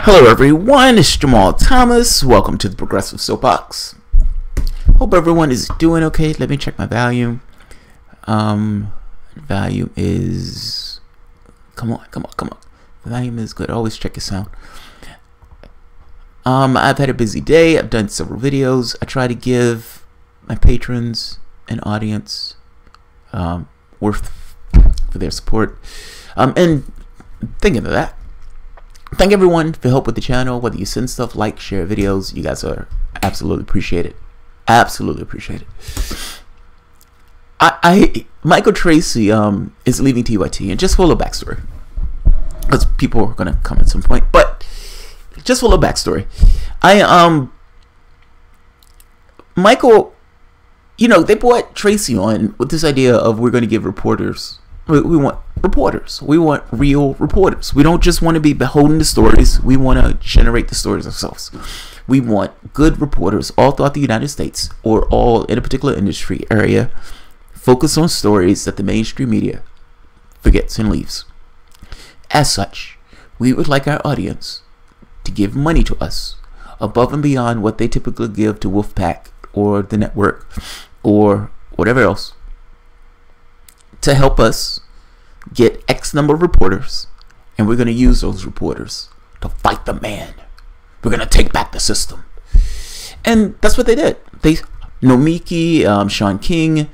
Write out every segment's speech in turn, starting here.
Hello everyone, it's Jamal Thomas. Welcome to the Progressive Soapbox. Hope everyone is doing okay. Let me check my volume. Volume is... Come on. The volume is good. Always check your sound. I've had a busy day. I've done several videos. I try to give my patrons and audience worth for their support. And thinking of that, thank everyone for help with the channel. Whether you send stuff, like, share videos, you guys are absolutely appreciated. Absolutely appreciated. Michael Tracy is leaving TYT, and just for a little backstory, because people are gonna come at some point, but just for a little backstory, Michael, they brought Tracy on with this idea of we're going to give reporters. We want reporters. We want real reporters. We don't just want to be beholden to stories. We want to generate the stories ourselves. We want good reporters all throughout the United States, or all in a particular industry area, focus on stories that the mainstream media forgets and leaves. As such, we would like our audience to give money to us above and beyond what they typically give to Wolfpack or the network or whatever else, to help us get X number of reporters, and we're going to use those reporters to fight the man. We're going to take back the system. And that's what they did. Nomiki, Sean King,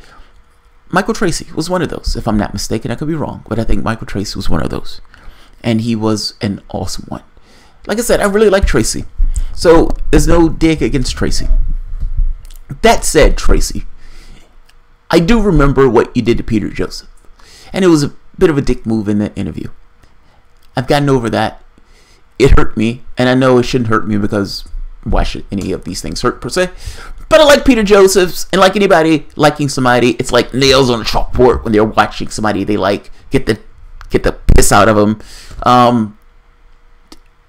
Michael Tracy was one of those. If I'm not mistaken, I could be wrong, but I think Michael Tracy was one of those. And he was an awesome one. Like I said, I really like Tracy. So there's no dig against Tracy. That said, Tracy, I do remember what you did to Peter Joseph. And it was a bit of a dick move in that interview. I've gotten over that. It hurt me. And I know it shouldn't hurt me, because why should any of these things hurt per se? But I like Peter Joseph's, and like anybody liking somebody, it's like nails on a chalkboard when they're watching somebody they like. Get the piss out of them.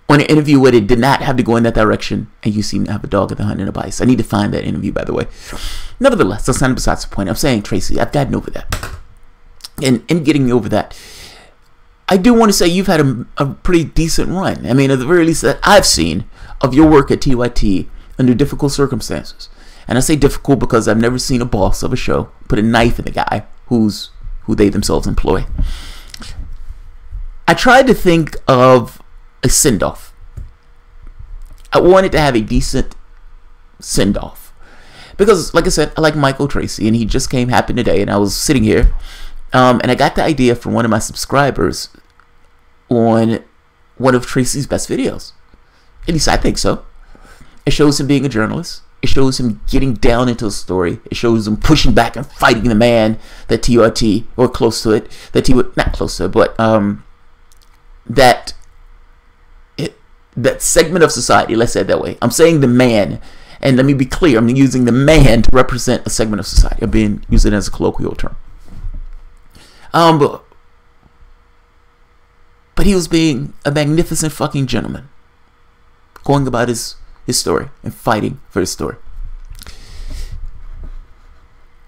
On an interview where it did not have to go in that direction, and you seem to have a dog in the hunt and a bias. I need to find that interview, by the way. Nevertheless, that's not besides the point. I'm saying, Tracy, I've gotten over that. And in getting over that, I do want to say you've had a pretty decent run. I mean, at the very least that I've seen of your work at TYT under difficult circumstances. And I say difficult because I've never seen a boss of a show put a knife in the guy who they themselves employ. I tried to think of a send-off. I wanted to have a decent send-off, because like I said, I like Michael Tracy, and he just happened today, and I was sitting here and I got the idea from one of my subscribers on one of Tracy's best videos. At least I think so. It shows him being a journalist. It shows him getting down into a story. It shows him pushing back and fighting the man that TRT, or close to it, that he would, not close to it, but that segment of society, let's say it that way. I'm saying the man, and let me be clear, I'm using the man to represent a segment of society. I'm being using it as a colloquial term. But he was being a magnificent fucking gentleman, going about his story and fighting for his story.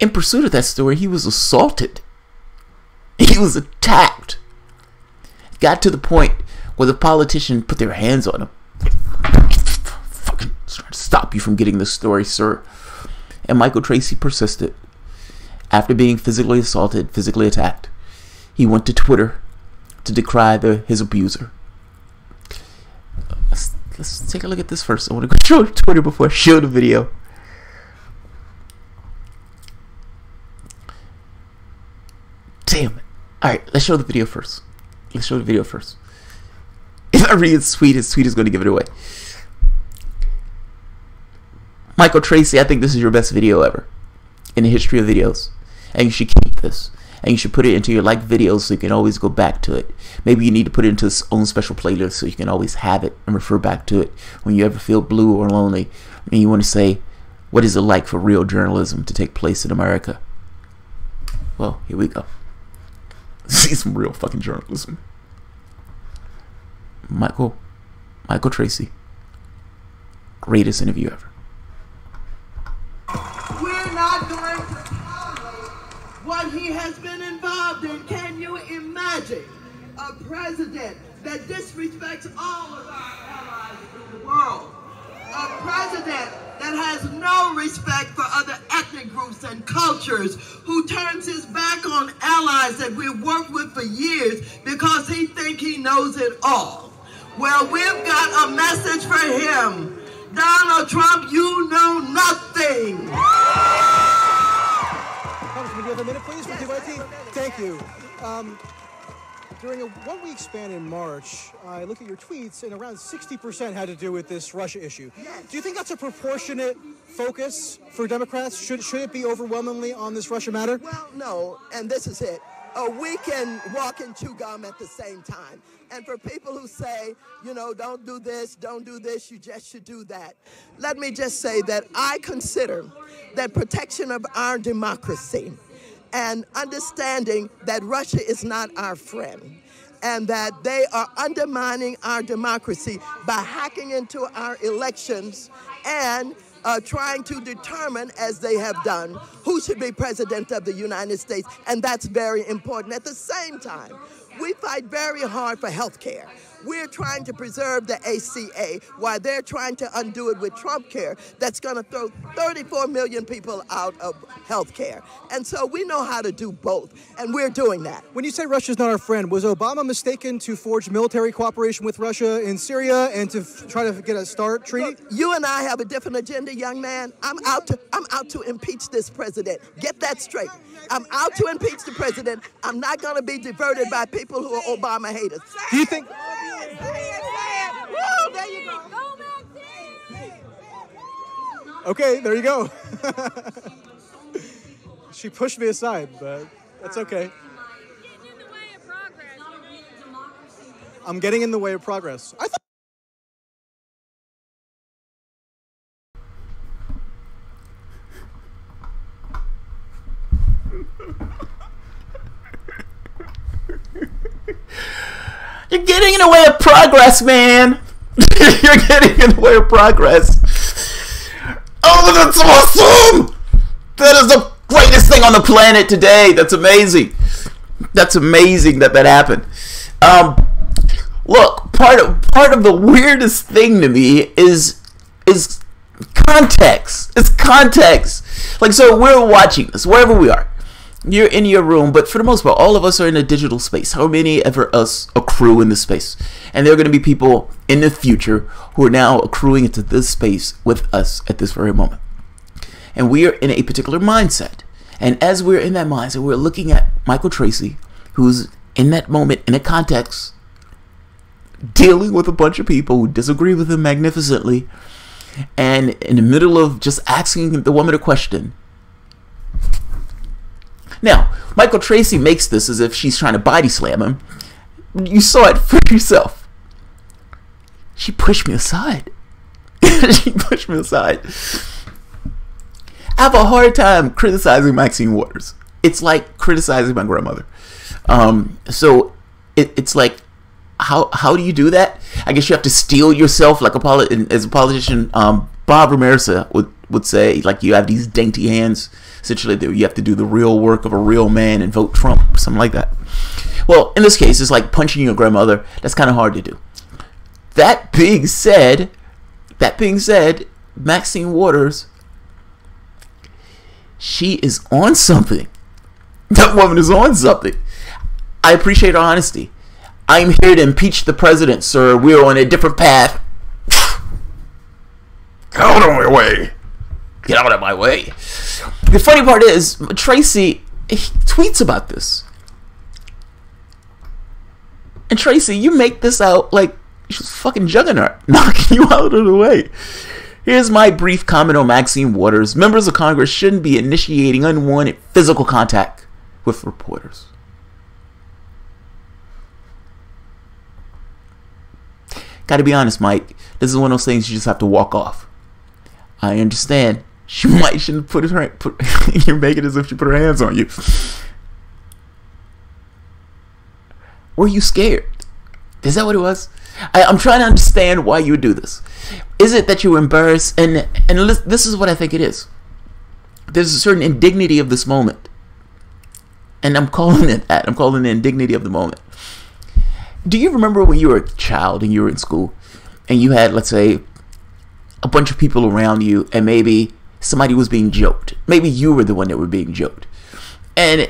In pursuit of that story, he was assaulted. He was attacked. It got to the point where the politician put their hands on him. Fucking trying to stop you from getting this story, sir. And Michael Tracy persisted. After being physically assaulted, physically attacked, he went to Twitter to decry his abuser. Let's take a look at this first. I want to go show Twitter before I show the video. Damn it. Alright, let's show the video first. If I read his tweet is going to give it away. Michael Tracy, I think this is your best video ever in the history of videos. And you should keep this. And you should put it into your like videos so you can always go back to it. Maybe you need to put it into its own special playlist so you can always have it and refer back to it when you ever feel blue or lonely and you want to say, what is it like for real journalism to take place in America? Well, here we go. See some real fucking journalism. Michael Tracy, greatest interview ever. We're not going to tolerate what he has been involved in. Can you imagine a president that disrespects all of our allies? in the world. A president that has no respect for other ethnic groups and cultures, who turns his back on allies that we've worked with for years because he thinks he knows it all. Well, we've got a message for him. Donald Trump, you know nothing. Congressman, do you have a minute, please? Yes. Thank you. During a one-week span in March, I looked at your tweets, and around 60% had to do with this Russia issue. Yes. Do you think that's a proportionate focus for Democrats? Should it be overwhelmingly on this Russia matter? Well, no, and this is it. We can walk and chew gum at the same time. And for people who say, you know, don't do this, you just should do that. Let me just say that I consider that protection of our democracy and understanding that Russia is not our friend and that they are undermining our democracy by hacking into our elections and trying to determine, as they have done, who should be president of the United States, and that's very important. At the same time, we fight very hard for health care. We're trying to preserve the ACA while they're trying to undo it with Trump care that's going to throw 34 million people out of health care. And so we know how to do both, and we're doing that. When you say Russia's not our friend, was Obama mistaken to forge military cooperation with Russia in Syria and to try to get a START treaty? Look, you and I have a different agenda, young man. I'm out to impeach this president. Get that straight. I'm out to impeach the president. I'm not going to be diverted by people who are Obama haters. Do you think... Woo, there you go. Okay, there you go. She pushed me aside, but that's okay. I'm getting in the way of progress. I thought... You're getting in the way of progress, man. You're getting in the way of progress. Oh, that's awesome. That is the greatest thing on the planet today. That's amazing. That's amazing that happened. Look, part of the weirdest thing to me is context. It's context. Like, so we're watching this wherever we are. You're in your room, but for the most part, all of us are in a digital space. How many ever us accrue in this space? And there are going to be people in the future who are now accruing into this space with us at this very moment. And we are in a particular mindset. And as we're in that mindset, we're looking at Michael Tracey, who's in that moment, in a context, dealing with a bunch of people who disagree with him magnificently, and in the middle of just asking the woman a question. Now, Michael Tracey makes this as if she's trying to body slam him. You saw it for yourself. She pushed me aside. She pushed me aside. I have a hard time criticizing Maxine Waters. It's like criticizing my grandmother. So it's like, how do you do that? I guess you have to steel yourself like as a politician. Bob Ramirez would say, like, you have these dainty hands. Essentially, you have to do the real work of a real man and vote Trump, or something like that. Well, in this case, it's like punching your grandmother. That's kind of hard to do. That being said, Maxine Waters, she is on something. That woman is on something. I appreciate her honesty. I'm here to impeach the president, sir. We're on a different path. Get out of my way. Get out of my way. The funny part is, Tracy tweets about this. And Tracy, you make this out like she's fucking juggernaut, knocking you out of the way. Here's my brief comment on Maxine Waters. Members of Congress shouldn't be initiating unwanted physical contact with reporters. Gotta be honest, Mike. This is one of those things you just have to walk off. I understand. She shouldn't put her. You're making it as if she put her hands on you. Were you scared? Is that what it was? I'm trying to understand why you would do this. Is it that you were embarrassed? And this is what I think it is. There's a certain indignity of this moment, and I'm calling it that. I'm calling it the indignity of the moment. Do you remember when you were a child and you were in school, and you had, let's say, a bunch of people around you, and maybe somebody was being joked. Maybe you were the one that were being joked. And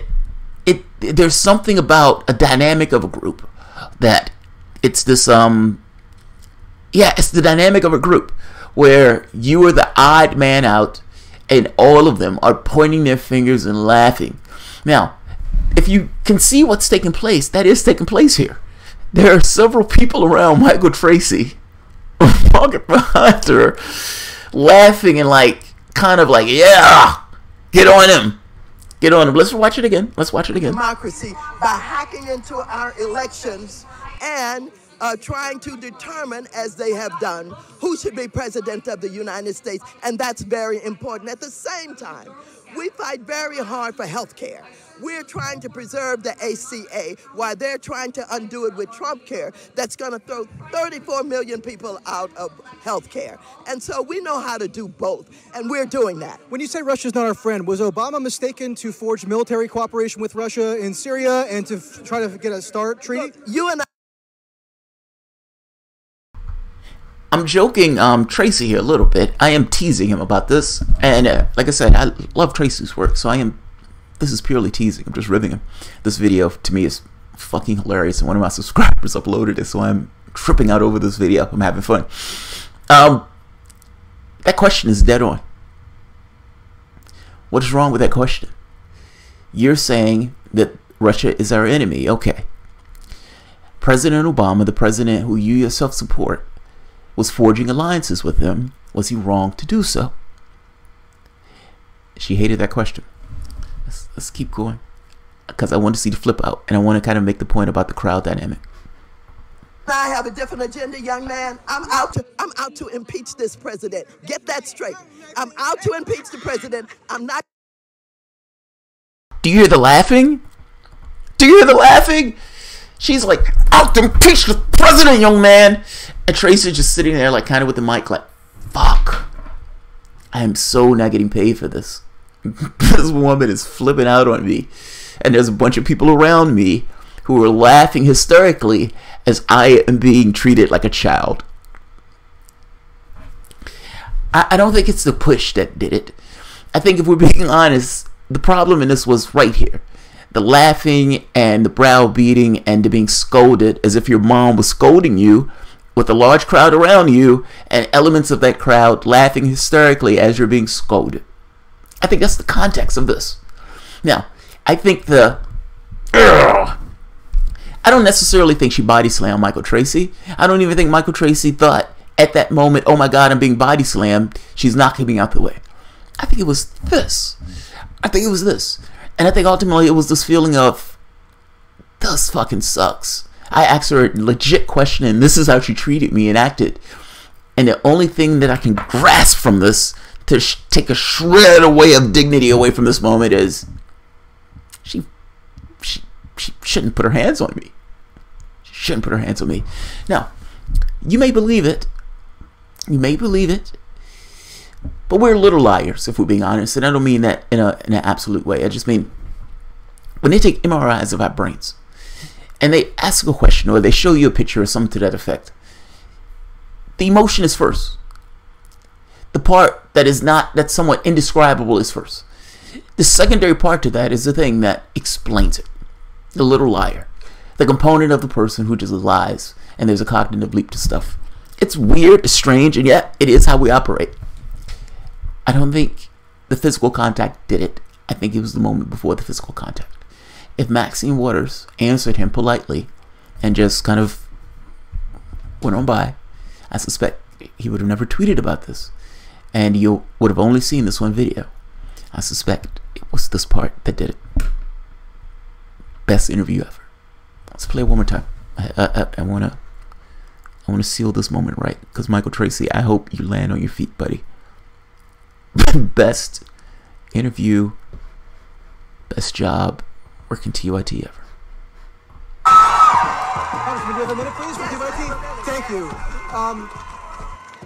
there's something about a dynamic of a group that it's this, it's the dynamic of a group where you are the odd man out and all of them are pointing their fingers and laughing. Now, if you can see what's taking place, that is taking place here. There are several people around Michael Tracey walking behind her, laughing and kind of like, yeah, get on him. Get on him. Let's watch it again. Let's watch it again. Democracy by hacking into our elections and trying to determine, as they have done, who should be president of the United States, and that's very important. At the same time, we fight very hard for health care. We're trying to preserve the ACA while they're trying to undo it with Trump care that's going to throw 34 million people out of health care. And so we know how to do both, and we're doing that. When you say Russia's not our friend, was Obama mistaken to forge military cooperation with Russia in Syria and to try to get a START treaty? Look, you and I. I'm joking Tracy here a little bit. I am teasing him about this. And like I said, I love Tracy's work, so this is purely teasing. I'm just ribbing him. This video, to me, is fucking hilarious, and one of my subscribers uploaded it, so I'm tripping out over this video. I'm having fun. That question is dead on. What is wrong with that question? You're saying that Russia is our enemy. Okay. President Obama, the president who you yourself support, was forging alliances with them. Was he wrong to do so? She hated that question. Let's keep going, because I want to see the flip out, and I want to kind of make the point about the crowd dynamic. I have a different agenda, young man. I'm out to impeach this president. Get that straight. I'm out to impeach the president. I'm not. Do you hear the laughing? Do you hear the laughing? She's like, out to impeach the president, young man. And Tracy just sitting there, like, kind of with the mic, like, fuck. I am so not getting paid for this. This woman is flipping out on me, and there's a bunch of people around me who are laughing hysterically as I am being treated like a child. I don't think it's the push that did it. I think, if we're being honest, the problem in this was right here. The laughing and the browbeating and the being scolded as if your mom was scolding you, with a large crowd around you and elements of that crowd laughing hysterically as you're being scolded. I think that's the context of this. Now, I think I don't necessarily think she body slammed Michael Tracey. I don't even think Michael Tracey thought at that moment, oh my God, I'm being body slammed. She's knocking me out the way. I think it was this. And I think ultimately it was this feeling of, this fucking sucks. I asked her a legit question, and this is how she treated me and acted. And the only thing that I can grasp from this, to take a shred away of dignity away from this moment, is she shouldn't put her hands on me. She shouldn't put her hands on me. Now, you may believe it. You may believe it. But we're little liars, if we're being honest. And I don't mean that in an absolute way. I just mean, when they take MRIs of our brains, and they ask a question, or they show you a picture or something to that effect, the emotion is first. The part that's somewhat indescribable is first. The secondary part to that is the thing that explains it. The little liar. The component of the person who just lies, and there's a cognitive leap to stuff. It's weird, it's strange, and yet it is how we operate. I don't think the physical contact did it. I think it was the moment before the physical contact. If Maxine Waters answered him politely and just kind of went on by, I suspect he would have never tweeted about this. And you would have only seen this one video. I suspect it was this part that did it. Best interview ever. Let's play it one more time. I want to seal this moment right. Because Michael Tracey, I hope you land on your feet, buddy. Best interview, best job working TYT ever. Congressman, do you have a minute, please, for TYT? Thank you.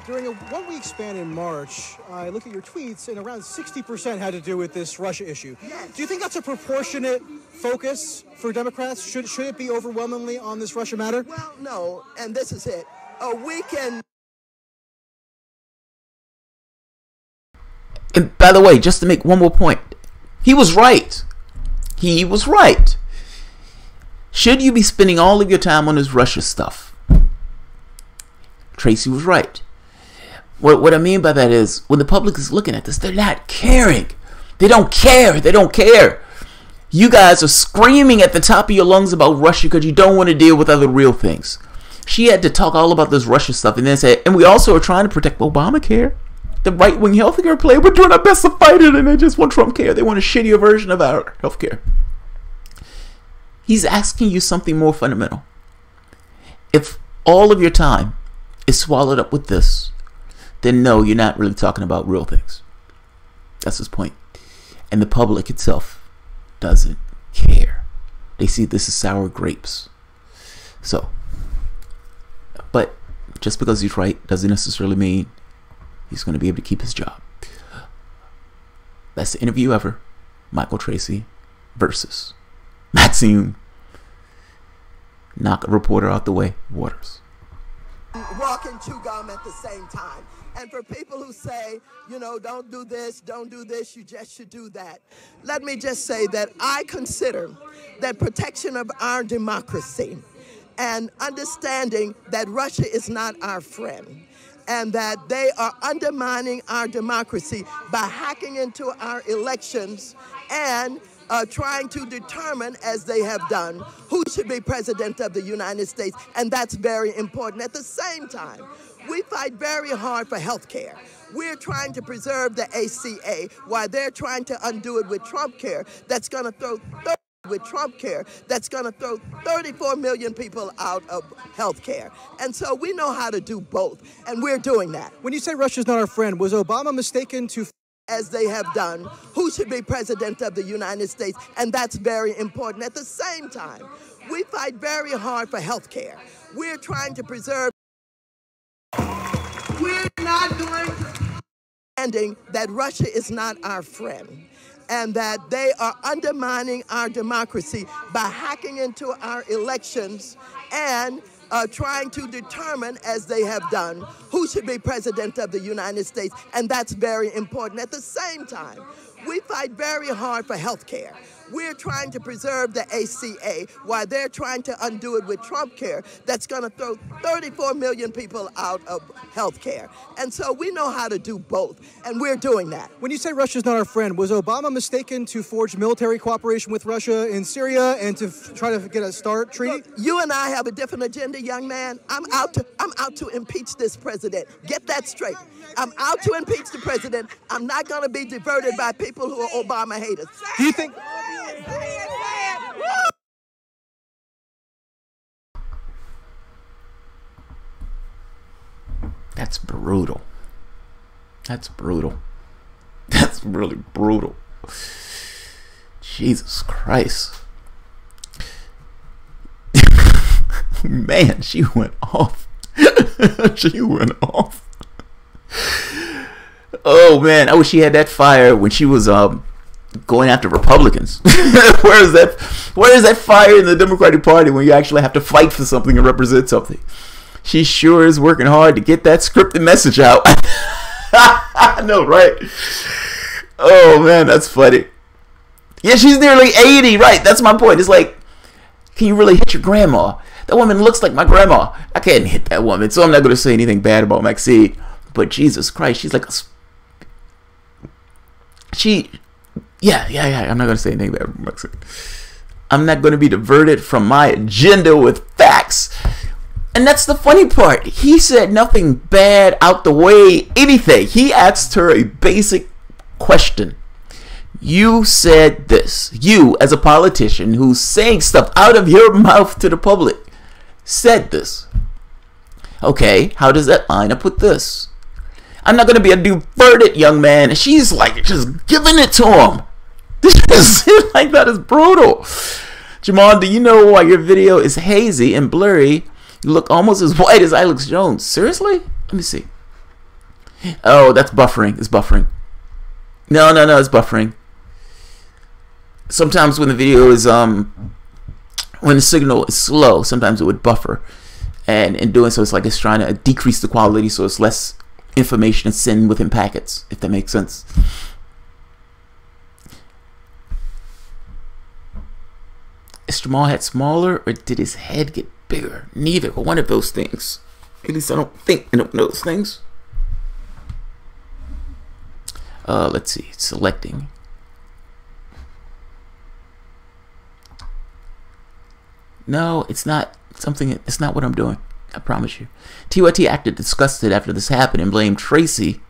During a one-week span in March, I looked at your tweets, and around 60% had to do with this Russia issue. Yes. Do you think that's a proportionate focus for Democrats? Should it be overwhelmingly on this Russia matter? Well, no, and this is it. We can And by the way, just to make one more point, he was right. He was right. Should you be spending all of your time on this Russia stuff? Tracy was right. What I mean by that is, when the public is looking at this, they're not caring. They don't care. They don't care. You guys are screaming at the top of your lungs about Russia because you don't want to deal with other real things. She had to talk all about this Russia stuff and then say, and we also are trying to protect Obamacare. The right-wing healthcare play, we're doing our best to fight it, and they just want Trump care. They want a shittier version of our healthcare. He's asking you something more fundamental. If all of your time is swallowed up with this, then no, you're not really talking about real things. That's his point. And the public itself doesn't care. They see this as sour grapes. So, but just because he's right doesn't necessarily mean he's going to be able to keep his job. Best interview ever. Michael Tracy versus Maxine. Knock a reporter out the way. Waters. Walk and chew gum at the same time. And for people who say, you know, don't do this, you just should do that. Let me just say that I consider that protection of our democracy and understanding that Russia is not our friend and that they are undermining our democracy by hacking into our elections and trying to determine, as they have done, who should be president of the United States, and that's very important. At the same time, we fight very hard for health care. We're trying to preserve the ACA while they're trying to undo it with Trump care that's going to throw 34 million people out of health care. And so we know how to do both, and we're doing that. When you say Russia's not our friend, was Obama mistaken to... As they have done, who should be president of the United States, and that's very important. At the same time, we fight very hard for health care. We're trying to preserve. We're not going to... Understanding that Russia is not our friend and that they are undermining our democracy by hacking into our elections and trying to determine, as they have done, who should be president of the United States, and that's very important. At the same time, we fight very hard for health care. We're trying to preserve the ACA while they're trying to undo it with Trump care that's going to throw 34 million people out of health care. And so we know how to do both, and we're doing that. When you say Russia's not our friend, was Obama mistaken to forge military cooperation with Russia in Syria and to try to get a START treaty? Look, you and I have a different agenda, young man. I'm out to impeach this president. Get that straight. I'm out to impeach the president. I'm not going to be diverted by people who are Obama haters. Do you think... That's brutal. That's brutal. That's really brutal. Jesus Christ. Man, she went off. She went off. Oh man, I wish she had that fire when she was going after Republicans. Where is that fire in the Democratic Party when you actually have to fight for something and represent something? She sure is working hard to get that scripted message out. I know, right? Oh man, that's funny. Yeah, she's nearly 80, right? That's my point. It's like, can you really hit your grandma? That woman looks like my grandma. I can't hit that woman, so I'm not going to say anything bad about Maxine. But Jesus Christ, she's like a... Yeah, I'm not going to say anything bad about Maxine. I'm not going to be diverted from my agenda with facts. And that's the funny part. He said nothing bad out the way, anything. He asked her a basic question. You said this. You, as a politician who's saying stuff out of your mouth to the public, said this. Okay, how does that line up with this? I'm not going to be a diverted young man. And she's like just giving it to him. This is like, that is brutal. Jamal, do you know why your video is hazy and blurry? You look almost as white as Alex Jones. Seriously? Let me see. Oh, that's buffering. It's buffering. No, it's buffering. Sometimes when the video is when the signal is slow, sometimes it would buffer, and in doing so, it's like it's trying to decrease the quality so it's less information and send within packets, if that makes sense. Is Jamal head smaller or did his head get bigger? Neither, but one of those things. At least I don't think I don't know those things. Let's see, selecting. No, it's not something, it's not what I'm doing. I promise you. TYT acted disgusted after this happened and blamed Tracy.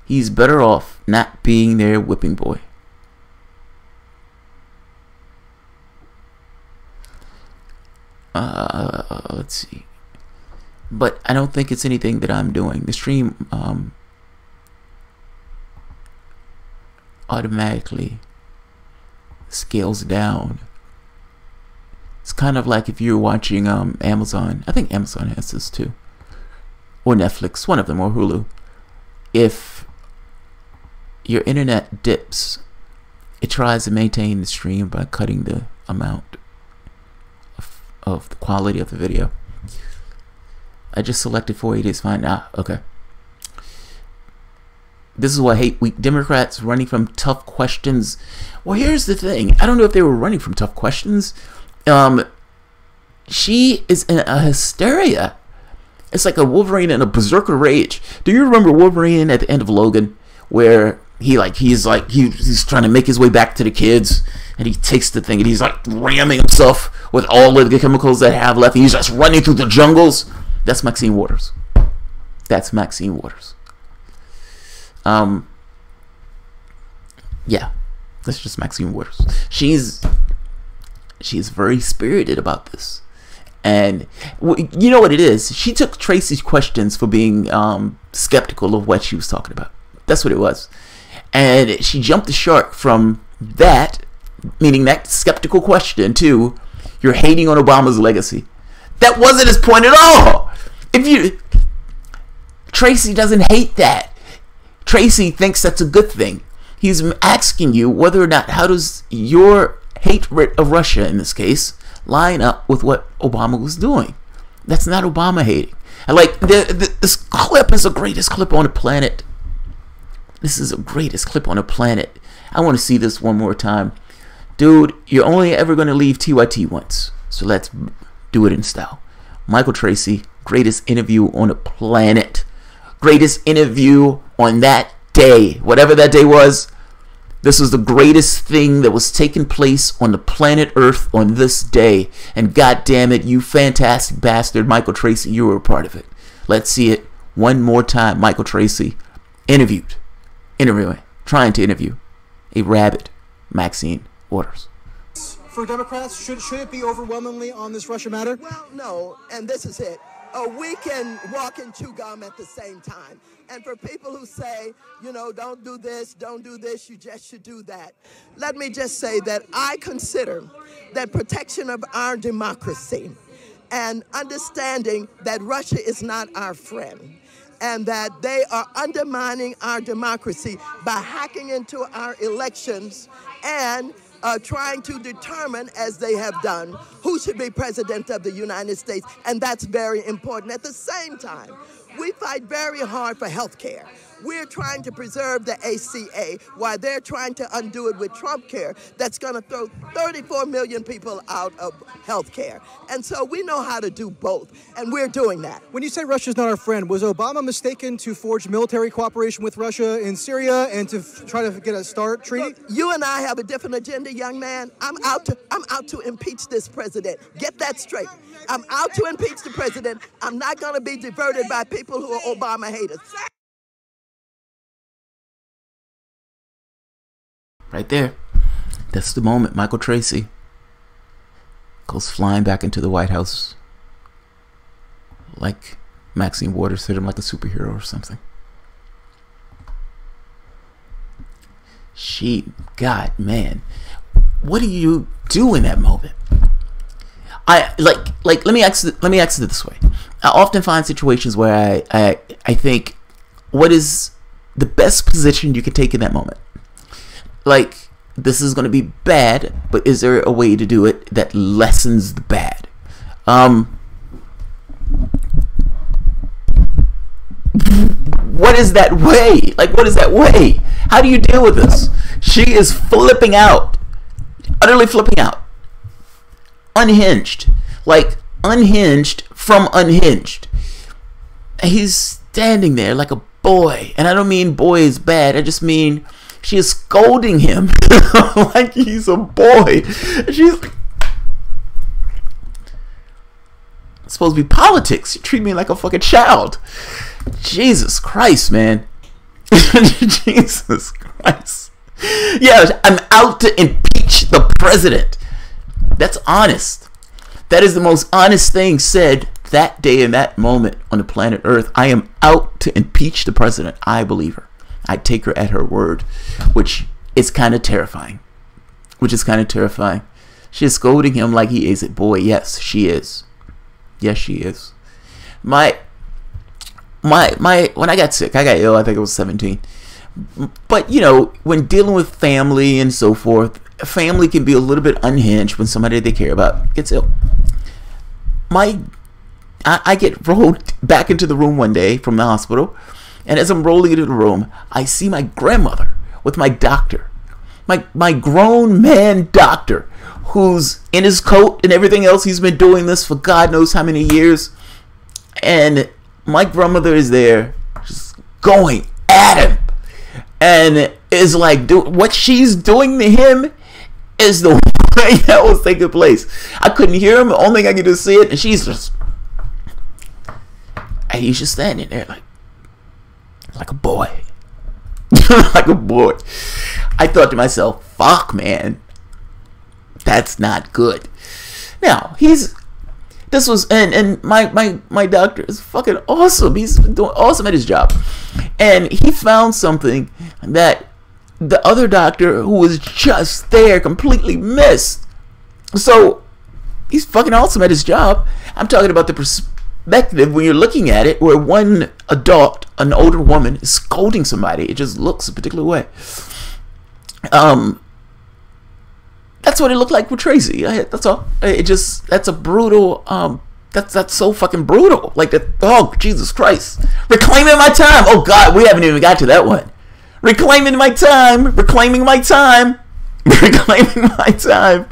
He's better off not being their whipping boy. Let's see. But I don't think it's anything that I'm doing. The stream automatically scales down. It's kind of like if you're watching Amazon. I think Amazon has this too. Or Netflix, one of them, or Hulu. If your internet dips, it tries to maintain the stream by cutting the amount of the quality of the video. I just selected 480 is fine. Okay. This is what I hate. Weak Democrats running from tough questions. Well, here's the thing. I don't know if they were running from tough questions. She is in a hysteria. It's like a Wolverine in a berserker rage. Do you remember Wolverine at the end of Logan, where he's trying to make his way back to the kids, and he takes the thing and he's like ramming himself with all of the chemicals that have left, and he's just running through the jungles? That's Maxine Waters. That's Maxine Waters. Yeah, that's just Maxine Waters. She's very spirited about this. And you know what it is? She took Tracy's questions for being skeptical of what she was talking about. That's what it was. And she jumped the shark from that, meaning that skeptical question, to you're hating on Obama's legacy. That wasn't his point at all. Tracy doesn't hate that. Tracy thinks that's a good thing. He's asking you whether or not, how does your hatred of Russia, in this case, line up with what Obama was doing? That's not Obama hating. And like this clip is the greatest clip on the planet. This is the greatest clip on the planet. I want to see this one more time. Dude, you're only ever going to leave TYT once. So let's do it in style. Michael Tracy, greatest interview on the planet. Greatest interview on that day. Whatever that day was. This was the greatest thing that was taking place on the planet Earth on this day. And god damn it, you fantastic bastard, Michael Tracy, you were a part of it. Let's see it one more time. Michael Tracy trying to interview a rabid Maxine Waters. For Democrats, should it be overwhelmingly on this Russia matter? Well, no, and this is it. We can walk and chew gum at the same time. And for people who say, you know, don't do this, you just should do that. Let me just say that I consider that protection of our democracy and understanding that Russia is not our friend and that they are undermining our democracy by hacking into our elections and trying to determine, as they have done, who should be president of the United States, and that's very important. At the same time, we fight very hard for health care. We're trying to preserve the ACA while they're trying to undo it with Trump care that's going to throw 34 million people out of health care. And so we know how to do both, and we're doing that. When you say Russia's not our friend, was Obama mistaken to forge military cooperation with Russia in Syria and to try to get a START treaty? Look, you and I have a different agenda, young man. I'm out to impeach this president. Get that straight. I'm out to impeach the president. I'm not going to be diverted by people who are Obama haters. Right there. That's the moment Michael Tracy goes flying back into the White House like Maxine Waters hit him like a superhero or something. God, man, what do you do in that moment? Let me ask it this way. I often find situations where I think, what is the best position you can take in that moment? Like, this is going to be bad, but is there a way to do it that lessens the bad? what is that way? Like, what is that way? How do you deal with this? She is flipping out. Utterly flipping out. Unhinged. Like, unhinged from unhinged. And he's standing there like a boy. And I don't mean boy is bad. I just mean she is scolding him like he's a boy. She's like, it's supposed to be politics. You treat me like a fucking child. Jesus Christ, man. Jesus Christ. Yeah, I'm out to impeach the president. That's honest. That is the most honest thing said that day in that moment on the planet Earth. I am out to impeach the president. I believe her. I take her at her word, which is kind of terrifying. She is scolding him like he is a boy. Yes, she is. Yes, she is. When I got sick, I got ill. I think I was 17. But you know, when dealing with family and so forth, family can be a little bit unhinged when somebody they care about gets ill. I get rolled back into the room one day from the hospital, and as I'm rolling into the room, I see my grandmother with my doctor, my grown man doctor, who's in his coat and everything else. He's been doing this for God knows how many years, and my grandmother is there, just going at him, and is like, what she's doing to him is the way that was taking place. I couldn't hear him. The only thing I could do is see it, and she's just, and he's just standing there like a boy. Like a boy. I thought to myself, fuck, man, that's not good. Now, my doctor is fucking awesome. He's doing awesome at his job. And he found something that the other doctor who was just there completely missed. So he's fucking awesome at his job. I'm talking about the perspective when you're looking at it, where one adult, an older woman, is scolding somebody. It just looks a particular way. That's what it looked like with Tracy. That's all. That's a brutal. That's so fucking brutal. Like that. Oh, Jesus Christ! Reclaiming my time. Oh God, we haven't even got to that one. Reclaiming my time. Reclaiming my time. Reclaiming my time.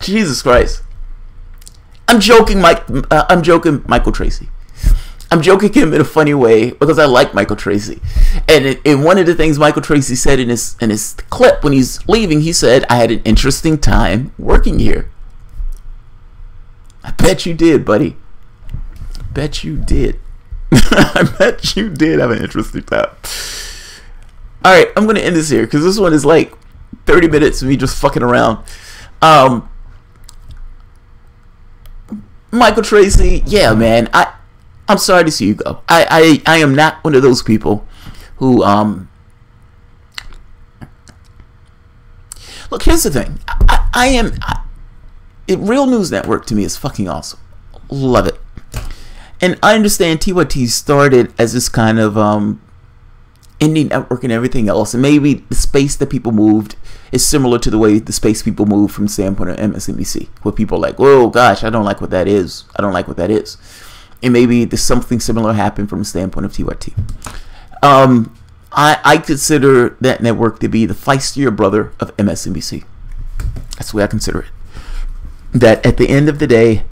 Jesus Christ. I'm joking, I'm joking, Michael Tracy. I'm joking him in a funny way because I like Michael Tracy. And in one of the things Michael Tracy said in his clip when he's leaving, he said, "I had an interesting time working here." I bet you did, buddy. I bet you did. I bet you did have an interesting time. Alright, I'm going to end this here because this one is like 30 minutes of me just fucking around. Michael Tracy, yeah, man. I'm sorry to see you go. I am not one of those people who look, here's the thing. Real News Network to me is fucking awesome. Love it. And I understand TYT started as this kind of indie network and everything else, and maybe the space that people moved is similar to the way the space people moved from the standpoint of MSNBC, where people are like, "Oh gosh, I don't like what that is. I don't like what that is." And maybe there's something similar happened from the standpoint of TYT. I consider that network to be the feistier brother of MSNBC. That's the way I consider it. That at the end of the day,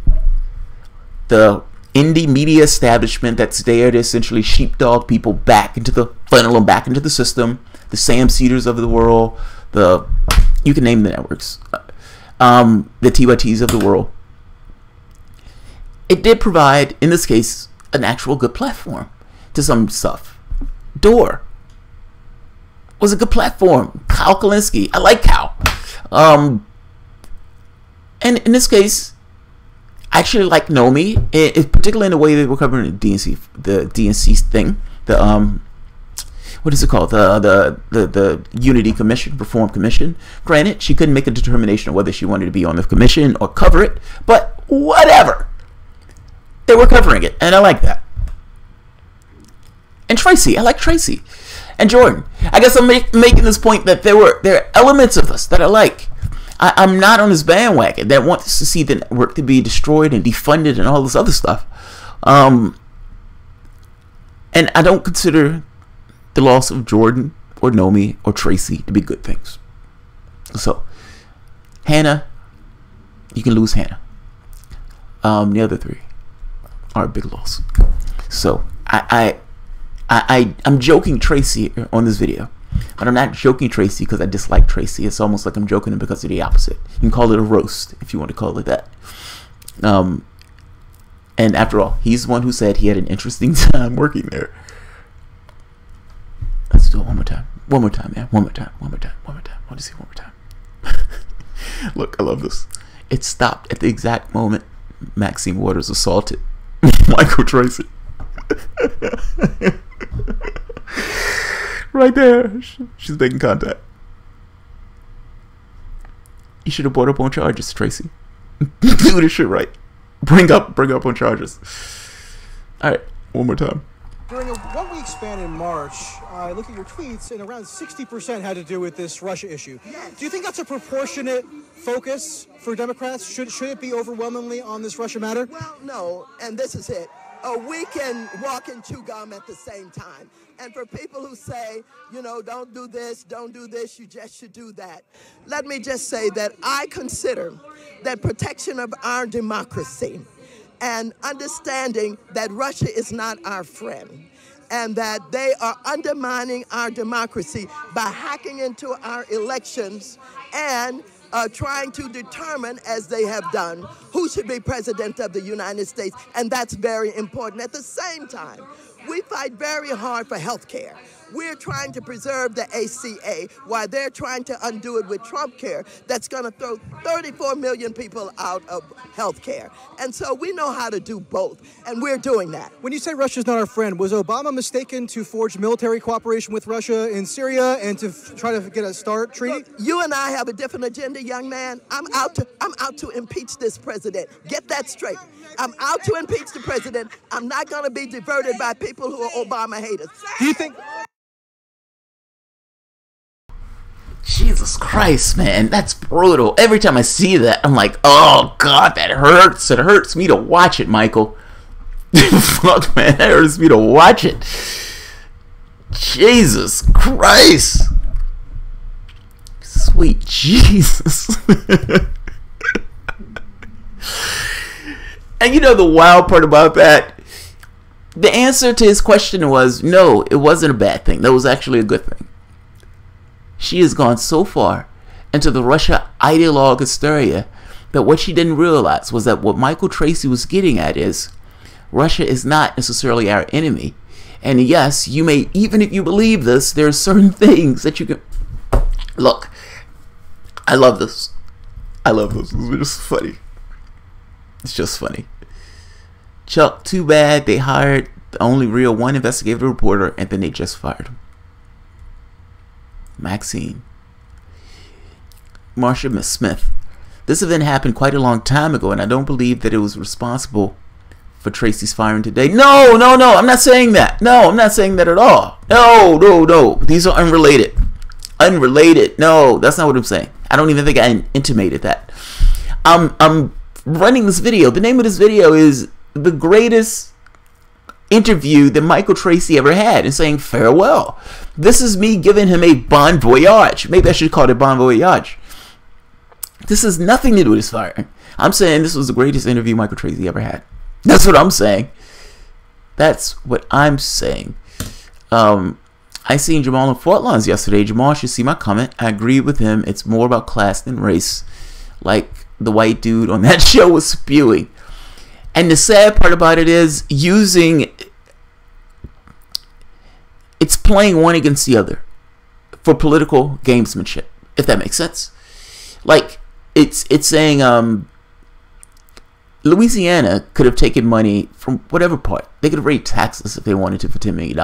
the indie media establishment that's there to essentially sheepdog people back into the funnel and back into the system, the Sam Cedars of the world, you can name the networks, the TYTs of the world. It did provide, in this case, an actual good platform to some stuff. Door was a good platform. Kyle Kalinske, I like Kyle. And in this case, I actually like Nomi, particularly in the way they were covering the DNC thing. What is it called? The Unity Commission, Reform Commission. Granted, she couldn't make a determination of whether she wanted to be on the commission or cover it, but whatever. They were covering it, and I like that. And Tracy, I like Tracy. And Jordan. I guess I'm making this point that there are elements of this that I like. I'm not on this bandwagon that wants to see the network to be destroyed and defunded and all this other stuff. And I don't consider the loss of Jordan or Nomi or Tracy to be good things. So, Hannah, you can lose Hannah. The other three are a big loss. So, I'm joking Tracy on this video. But I'm not joking Tracy because I dislike Tracy. It's almost like I'm joking him because of the opposite. You can call it a roast if you want to call it that. And after all, he's the one who said he had an interesting time working there. Let's do it one more time. One more time, man. One more time. One more time. One more time. I want to see one more time. Look, I love this. It stopped at the exact moment Maxine Waters assaulted Michael Tracy. Right there. She's making contact. You should have brought up on charges, Tracy. Do this shit right. Bring up on charges. Alright, one more time. During a one-week span in March, I look at your tweets, and around 60% had to do with this Russia issue. Yes. Do you think that's a proportionate focus for Democrats? Should it be overwhelmingly on this Russia matter? Well, no, and this is it. We can walk and chew gum at the same time. And for people who say, you know, don't do this, you just should do that. Let me just say that I consider that protection of our democracy and understanding that Russia is not our friend and that they are undermining our democracy by hacking into our elections and trying to determine, as they have done, who should be president of the United States, and that's very important. At the same time, we fight very hard for health care. We're trying to preserve the ACA while they're trying to undo it with Trump care that's going to throw 34 million people out of health care. And so we know how to do both, and we're doing that. When you say Russia's not our friend, was Obama mistaken to forge military cooperation with Russia in Syria and to try to get a START treaty? Look, you and I have a different agenda, young man. I'm out to impeach this president. Get that straight. I'm out to impeach the president. I'm not going to be diverted by people who are Obama haters. Do you think... Jesus Christ, man, that's brutal. Every time I see that, I'm like, oh God, that hurts. It hurts me to watch it, Michael. Fuck, man, that hurts me to watch it. Jesus Christ. Sweet Jesus. And you know the wild part about that? The answer to his question was, no, it wasn't a bad thing. That was actually a good thing. She has gone so far into the Russia ideologue hysteria that what she didn't realize was that what Michael Tracy was getting at is Russia is not necessarily our enemy. And yes, you may, even if you believe this, there are certain things that you can... Look, I love this. I love this. It's just funny. It's just funny. Chuck, too bad they hired the only real one investigative reporter and then they just fired him. Maxine. Marsha Smith. This event happened quite a long time ago, and I don't believe that it was responsible for Tracy's firing today. No, I'm not saying that. No, I'm not saying that at all. No. These are unrelated. Unrelated. No, that's not what I'm saying. I don't even think I intimated that. I'm running this video. The name of this video is the greatest interview that Michael Tracy ever had and saying farewell. This is me giving him a bon voyage. Maybe I should call it bon voyage. This has nothing to do with his firing. I'm saying this was the greatest interview Michael Tracy ever had. That's what I'm saying. That's what I'm saying. I seen Jamal in Fort Lawns yesterday. Jamal should see my comment. I agree with him. It's more about class than race. Like the white dude on that show was spewing. And the sad part about it is it's playing one against the other for political gamesmanship, if that makes sense. Like it's saying Louisiana could have taken money from whatever part. They could have raised taxes if they wanted to for $10 million.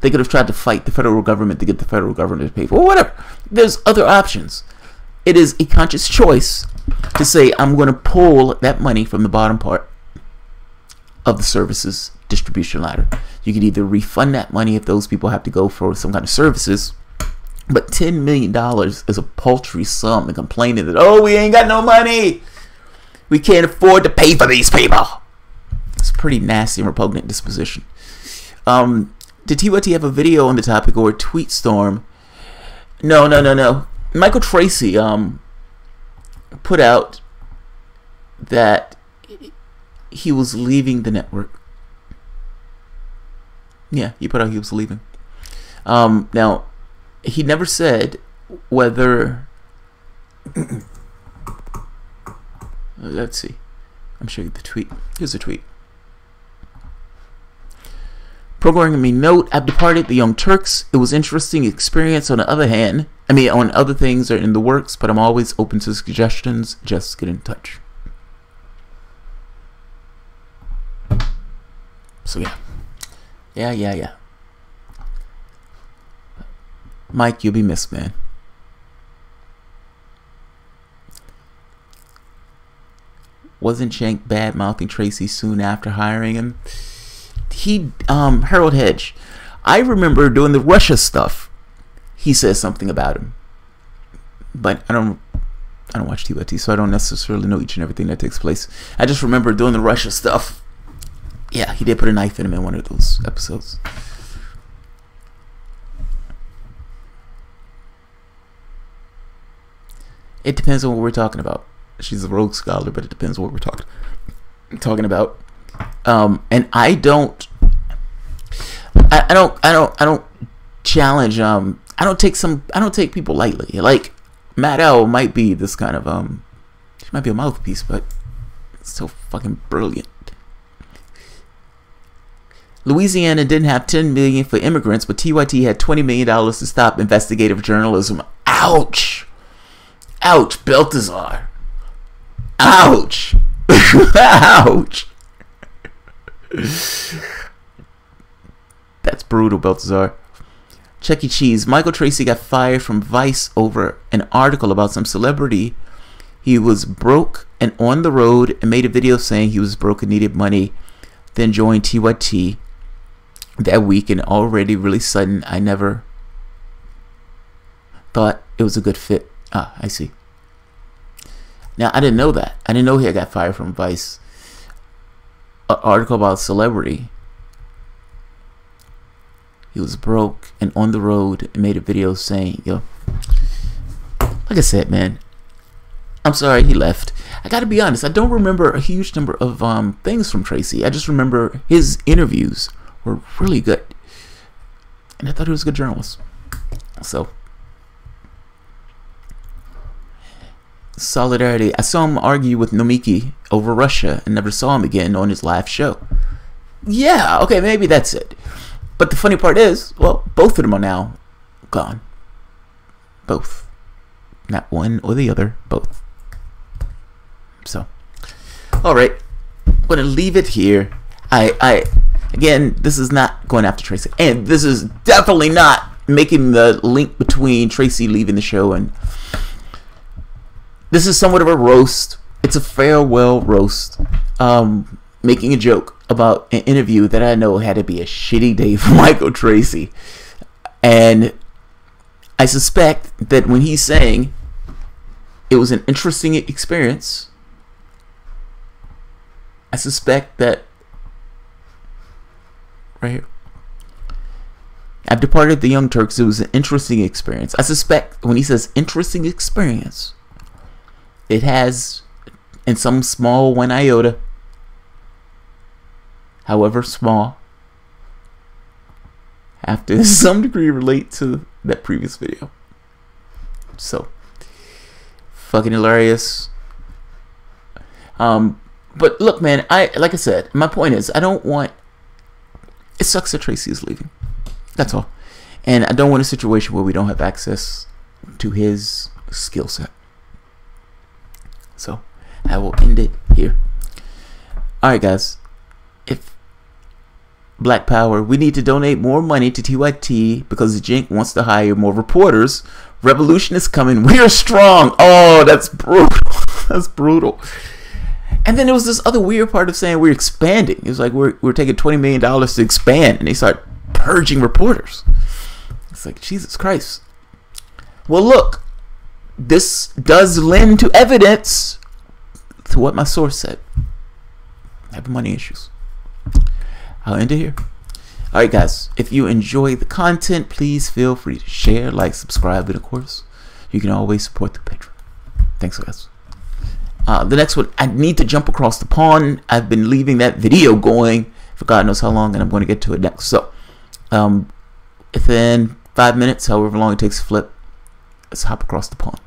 They could have tried to fight the federal government to get the federal government to pay for whatever. There's other options. It is a conscious choice to say, I'm going to pull that money from the bottom part of the services distribution ladder. You could either refund that money if those people have to go for some kind of services, but $10 million is a paltry sum, and complaining that, oh, we ain't got no money, we can't afford to pay for these people. It's a pretty nasty and repugnant disposition. Did TYT have a video on the topic or a tweet storm? No. Michael Tracy put out that he was leaving the network. Yeah, he put out he was leaving. Now, he never said whether... Let's see. I'm showing you the tweet. Here's the tweet. Programming note, I've departed the Young Turks. It was an interesting experience. On the other hand, on other things are in the works, but I'm always open to suggestions. Just get in touch. So yeah. Mike, you'll be missed, man. Wasn't Shank bad-mouthing Tracy soon after hiring him? Harold Hedge, I remember doing the Russia stuff. He says something about him, but I don't watch TYT, so I don't necessarily know each and everything that takes place. I just remember doing the Russia stuff. Yeah, he did put a knife in him in one of those episodes. It depends on what we're talking about. She's a rogue scholar, but it depends on what we're talking about. And I don't challenge. I don't take people lightly. Like Matt L might be this kind of she might be a mouthpiece, but it's so fucking brilliant. Louisiana didn't have $10 million for immigrants, but TYT had $20 million to stop investigative journalism. Ouch! Ouch, Balthazar. Ouch! Ouch! That's brutal, Balthazar. Chuck E. Cheese. Michael Tracy got fired from Vice over an article about some celebrity. He was broke and on the road and made a video saying he was broke and needed money. Then joined TYT that week, and already really sudden. I never thought it was a good fit. Ah, I see. Now, I didn't know that. I didn't know he got fired from Vice. An article about a celebrity. He was broke and on the road and made a video saying, yo, like I said, man, I'm sorry he left. I gotta be honest, I don't remember a huge number of things from Tracy. I just remember his interviews were really good. And I thought he was a good journalist. So, solidarity. I saw him argue with Nomiki over Russia and never saw him again on his live show. Yeah, okay, maybe that's it. But the funny part is, well, both of them are now gone. Both. Not one or the other, both. So, alright. I'm going to leave it here. Again, this is not going after Tracy. And this is definitely not making the link between Tracy leaving the show and... This is somewhat of a roast. It's a farewell roast. Making a joke about an interview that I know had to be a shitty day for Michael Tracy. And I suspect that when he's saying it was an interesting experience, I suspect that right here, I've departed the Young Turks. It was an interesting experience. I suspect when he says interesting experience, it has, in some small one iota, however small, have to in some degree relate to that previous video. So, fucking hilarious. But look, man, like I said, my point is, I don't want... It sucks that Tracy is leaving. That's all. And I don't want a situation where we don't have access to his skill set. So, I will end it here. Alright, guys. If Black Power, we need to donate more money to TYT because Jink wants to hire more reporters. Revolution is coming. We are strong. Oh, that's brutal. That's brutal. And then there was this other weird part of saying we're expanding. It was like we're taking $20 million to expand, and they start purging reporters. It's like, Jesus Christ. Well, look. This does lend to evidence to what my source said. I have money issues. I'll end it here. Alright guys, if you enjoy the content, please feel free to share, like, subscribe, and of course, you can always support the Patreon. Thanks guys. The next one, I need to jump across the pond. I've been leaving that video going for God knows how long, and I'm going to get to it next. So, within 5 minutes, however long it takes to flip, let's hop across the pond.